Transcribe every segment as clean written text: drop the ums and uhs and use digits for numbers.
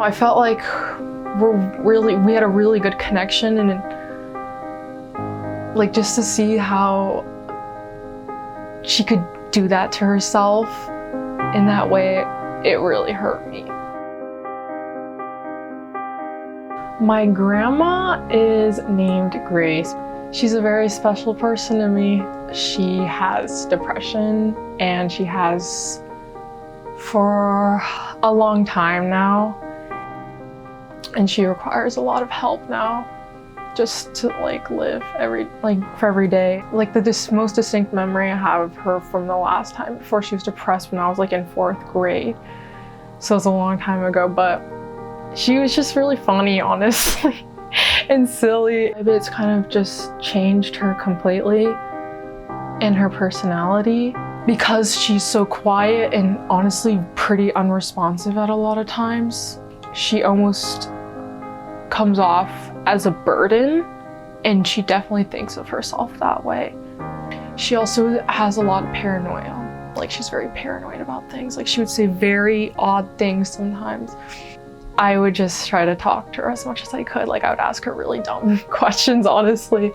I felt like we had a really good connection, and like just to see how she could do that to herself in that way, it really hurt me. My grandma is named Grace. She's a very special person to me. She has depression, and she has for a long time now. And she requires a lot of help now just to like live for every day. Like the most distinct memory I have of her from the last time before she was depressed when I was like in 4th grade. So it's a long time ago, but she was just really funny, honestly, and silly. It's kind of just changed her completely in her personality because she's so quiet and honestly pretty unresponsive at a lot of times. She almost comes off as a burden, and she definitely thinks of herself that way. She also has a lot of paranoia. Like, she's very paranoid about things. Like, she would say very odd things sometimes. I would just try to talk to her as much as I could. Like, I would ask her really dumb questions, honestly.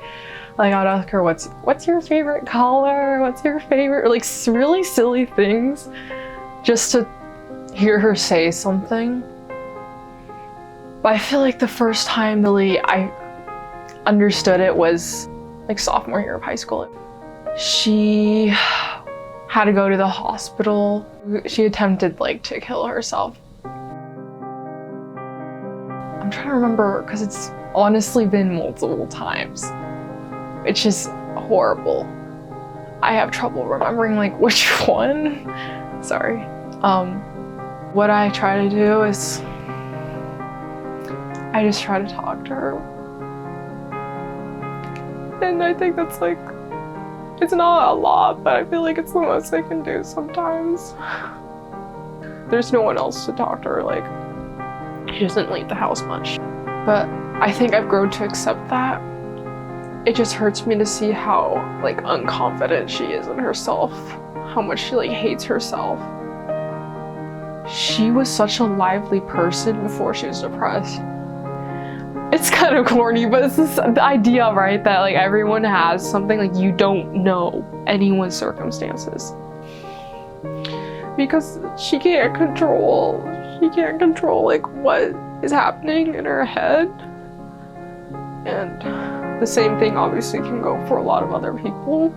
Like, I would ask her, what's your favorite color? What's your favorite, like really silly things, just to hear her say something. But I feel like the first time really I understood it was like sophomore year of high school. She had to go to the hospital. She attempted like to kill herself. I'm trying to remember because it's honestly been multiple times. It's just horrible. I have trouble remembering like which one. Sorry. What I try to do is I just try to talk to her. And I think that's like, it's not a lot, but I feel like it's the most I can do sometimes. There's no one else to talk to her, like, she doesn't leave the house much. But I think I've grown to accept that. It just hurts me to see how like unconfident she is in herself, how much she like hates herself. She was such a lively person before she was depressed. It's kind of corny, but it's this the idea, right, that like everyone has something, like you don't know anyone's circumstances. Because she can't control like what is happening in her head. And the same thing obviously can go for a lot of other people.